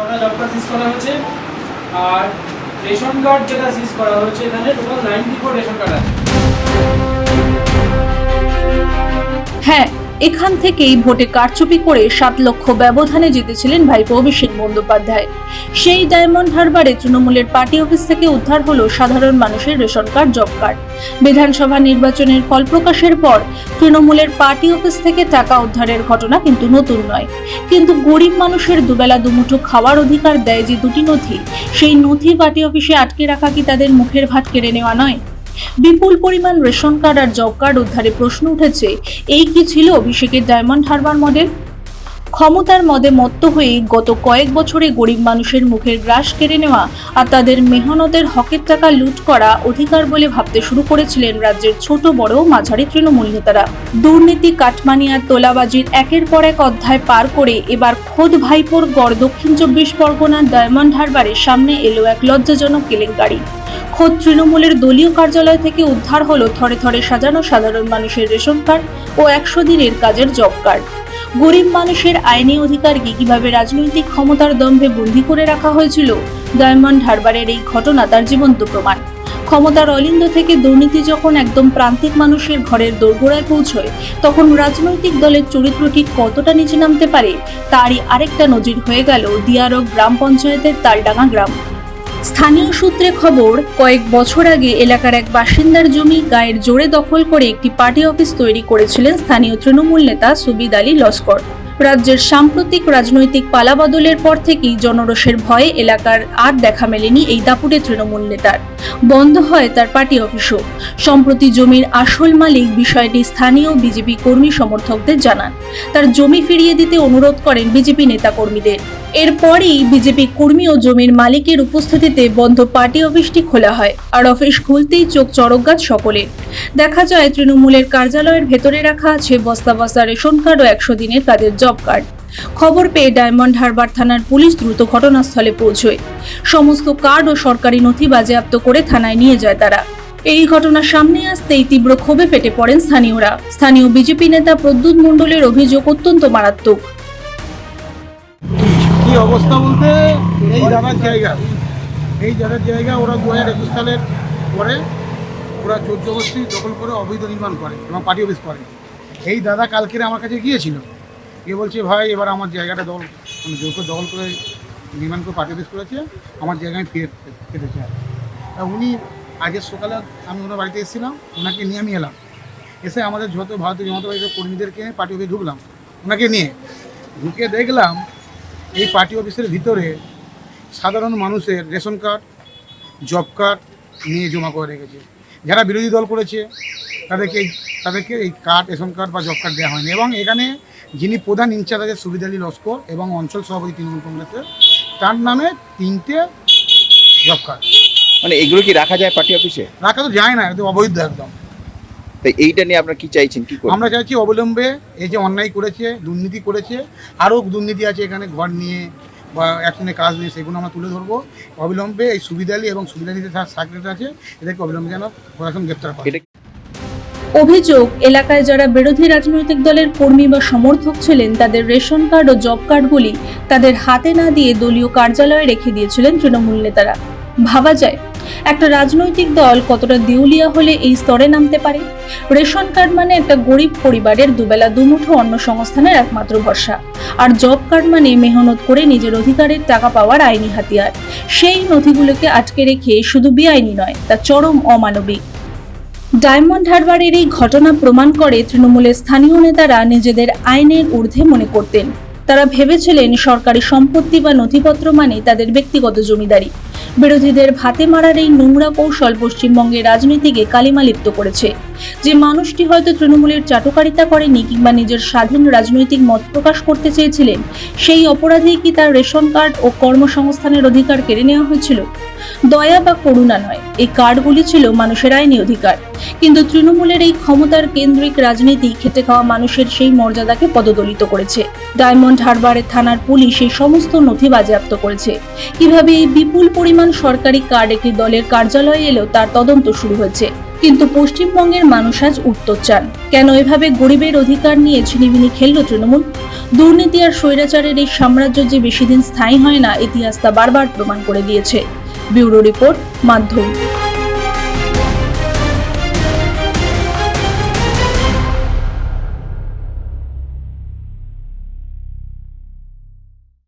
ছটা job card সিজ করা হয়েছে। আর রেশন কার্ড যেটা সিজ করা হয়েছে এখানে টোটাল 94 রেশন কার্ড আছে। হ্যাঁ, এখান থেকেই ভোটে কারচুপি করে 7 লক্ষ ব্যবধানে জিতেছিলেন ভাইপো অভিষেক বন্দ্যোপাধ্যায়। সেই ডায়মন্ড হারবারে তৃণমূলের পার্টি অফিস থেকে উদ্ধার হলো সাধারণ মানুষের রেশন কার্ড, জব কার্ড। বিধানসভা নির্বাচনের ফল প্রকাশের পর তৃণমূলের পার্টি অফিস থেকে টাকা উদ্ধারের ঘটনা কিন্তু নতুন নয়। কিন্তু গরিব মানুষের দুবেলা দুমুঠো খাওয়ার অধিকার দেয় যে দুটি নথি, সেই নথি পার্টি অফিসে আটকে রাখা কি তাদের মুখের ভাত কেড়ে নেওয়া নয়? বিপুল পরিমাণ রেশন কার্ড আর জব কার্ড উদ্ধারে প্রশ্ন উঠেছে, এই কি ছিল অভিষেকের ডায়মন্ড হারবার মডেল? ক্ষমতার মদে মত্ত হয়ে গত কয়েক বছরে গরিব মানুষের মুখের গ্রাস কেড়ে নেওয়া আর তাদের মেহনতের হকের টাকা লুট করা অধিকার বলে ভাবতে শুরু করেছিলেন রাজ্যের ছোট বড় মাঝারি তৃণমূল নেতারা। দুর্নীতি, কাটমানি আর তোলাবাজির একের পর এক অধ্যায় পার করে এবার খোদ ভাইপোর গড় দক্ষিণ 24 পরগনার ডায়মন্ড হারবারের সামনে এলো এক লজ্জাজনক কেলেঙ্কারি। খোদ তৃণমূলের দলীয় কার্যালয় থেকে উদ্ধার হলো থরে থরে সাজানো সাধারণ মানুষের রেশন কার্ড ও 100 দিনের কাজের জব কার্ড। গরিব মানুষের আইনি অধিকারকে কিভাবে রাজনৈতিক ক্ষমতার দম্ভে বন্দী করে রাখা হয়েছিল, ডায়মন্ড হারবারের এই ঘটনা তার জীবন্ত প্রমাণ। ক্ষমতার অলিন্দ থেকে দুর্নীতি যখন একদম প্রান্তিক মানুষের ঘরের দোরগোড়ায় পৌঁছয়, তখন রাজনৈতিক দলের চরিত্র ঠিক কতটা নিচে নামতে পারে তারই আরেকটা নজির হয়ে গেল দিয়ারক গ্রাম পঞ্চায়েতের তালডাঙ্গা গ্রাম। স্থানীয় সূত্রে খবর, কয়েক বছর আগে এলাকার এক বাসিন্দার জমি গায়ের জোরে দখল করে একটি পার্টি অফিস তৈরি করেছিলেন স্থানীয় তৃণমূল নেতা সুবিদ আলী লস্কর। রাজ্যের সাম্প্রতিক রাজনৈতিক পালাবদলের পর থেকেই জনরোষের ভয়ে এলাকার আর দেখা মেলেনি এই দাপুটে তৃণমূল নেতার। বন্ধ হয় তার পার্টি অফিসও। সম্প্রতি জমির আসল মালিক বিষয়টি স্থানীয় বিজেপি কর্মী সমর্থকদের জানান। তার জমি ফিরিয়ে দিতে অনুরোধ করেন বিজেপি নেতা কর্মীদের। এরপরই বিজেপি কর্মী ও জমির মালিকের উপস্থিতিতে বন্ধ পার্টি অফিসটি খোলা হয়। আর অফিস খুলতেই চোখ চড়কগাছ সকলের। দেখা যায় তৃণমূলের কার্যালয়ের ভেতরে রাখা আছে বস্তা বস্তা রেশন কার্ড ও 100 দিনের কাজের জব কার্ড। খবর পেয়ে ডায়মন্ড হারবার থানার পুলিশ দ্রুত ঘটনাস্থলে পৌঁছয়। সমস্ত কার্ড ও সরকারি নথি বাজেয়াপ্ত করে থানায় নিয়ে যায় তারা। এই ঘটনা সামনে আসতেই তীব্র ক্ষোভে ফেটে পড়েন স্থানীয়রা। স্থানীয় বিজেপি নেতা প্রদ্যুৎ মণ্ডলের অভিযোগ অত্যন্ত মারাত্মক। কি অবস্থা বলতে, এই যাদের জায়গা ওরা 2021 সালের পরে ওরা চোদ্দবস্তি দখল করে অবৈধ নির্মাণ করে এবং পার্টি অফিস করে। এই দাদা কালকে আমার কাছে গিয়েছিল, গিয়ে বলছে ভাই এবার আমার জায়গাটা জোর করে দখল করে নির্মাণ করে পার্টি অফিস করেছে, আমার জায়গায় পেতে চায়। তা উনি আজকের সকালে আমি ওনার বাড়িতে এসেছিলাম, ওনাকে নিয়ে আমি এলাম। এসে আমাদের যত ভারতীয় জনতা পার্টির কর্মীদেরকে পার্টি অফিসে ঢুকলাম। ওনাকে নিয়ে ঢুকে দেখলাম এই পার্টি অফিসের ভিতরে সাধারণ মানুষের রেশন কার্ড, জব কার্ড নিয়ে জমা করে রেখেছে। যারা বিরোধী দল করেছে তাদেরকে এই কার্ড, রেশন কার্ড বা জব কার্ড দেওয়া হয়নি। এবং এখানে যিনি প্রধান ইনচার্জ আছে সুবিদ আলী লস্কর এবং অঞ্চল সভাপতি তৃণমূল কংগ্রেসের, তার নামে 3টে জব কার্ড। মানে এগুলো কি রাখা যায় পার্টি অফিসে? রাখা তো যায় না, একদম অবৈধ একদম। তাই এইটা নিয়ে আপনারা কি চাইছেন, কি করবেন? আমরা চাইছি অবিলম্বে এই যে অন্যায় করেছে, দুর্নীতি করেছে, আরও দুর্নীতি আছে এখানে ঘর নিয়ে বা একসঙ্গে কাজ নিয়ে, সেগুলো আমরা তুলে ধরবো। অবিলম্বে এই সুবিদ আলী এবং সুবিদ আলী যারা সেক্রেটারি আছে এদেরকে অবিলম্বে যেন প্রশাসন গ্রেপ্তার করে। অভিযোগ, এলাকায় যারা বিরোধী রাজনৈতিক দলের কর্মী বা সমর্থক ছিলেন তাদের রেশন কার্ড ও জব কার্ডগুলি তাদের হাতে না দিয়ে দলীয় কার্যালয়ে রেখে দিয়েছিলেন তৃণমূল নেতারা। ভাবা যায় একটা রাজনৈতিক দল কতটা দেউলিয়া হলে এই স্তরে নামতে পারে। রেশন কার্ড মানে একটা গরিব পরিবারের দুবেলা দুমুঠো অন্ন সংস্থানের একমাত্র ভরসা, আর জব কার্ড মানে মেহনত করে নিজের অধিকারের টাকা পাওয়ার আইনি হাতিয়ার। সেই নথিগুলোকে আটকে রেখে শুধু বেআইনি নয়, তা চরম অমানবিক। ডায়মন্ড হারবারের এই ঘটনা প্রমাণ করে তৃণমূলের স্থানীয় নেতারা নিজেদের আইনের ঊর্ধ্বে মনে করতেন। তারা ভেবেছিলেন সরকারি সম্পত্তি বা নথিপত্র মানে তাদের ব্যক্তিগত জমিদারি। বিরোধীদের ভাতে মারার এই নোংরা কৌশল পশ্চিমবঙ্গের রাজনীতিকে কালিমা লিপ্ত করেছে। যে মানুষটি হয়তো তৃণমূলের চাটুকারিতা করেনি কিংবা নিজের স্বাধীন রাজনৈতিক মত প্রকাশ করতে চেয়েছিলেন, সেই অপরাধেই কি তার রেশন কার্ড ও কর্মসংস্থানের অধিকার কেড়ে নেওয়া হয়েছিল? দয়া বা করুণা নয়, এই কার্ডগুলি ছিল মানুষের আইনি অধিকার। কিন্তু তৃণমূলের এই ক্ষমতার কেন্দ্রিক রাজনীতি খেটে খাওয়া মানুষের সেই মর্যাদাকে পদদলিত করেছে। ডায়মন্ড হারবারের থানার পুলিশ এই সমস্ত নথি বাজেয়াপ্ত করেছে। কিভাবে এই বিপুল পরিমাণ সরকারি কার্ড একটি দলের কার্যালয়ে এলেও তার তদন্ত শুরু হয়েছে। কিন্তু পশ্চিমবঙ্গের মানুষ আজ উত্তর চান। কেন এভাবে গরিবের অধিকার নিয়ে ছিনিমিনি খেলল তৃণমূল? দুর্নীতি আর স্বৈরাচারের এই সাম্রাজ্য যে বেশি দিন স্থায়ী হয় না, ইতিহাস তা বারবার প্রমাণ করে দিয়েছে। ব্যুরো রিপোর্ট, মাধ্যম।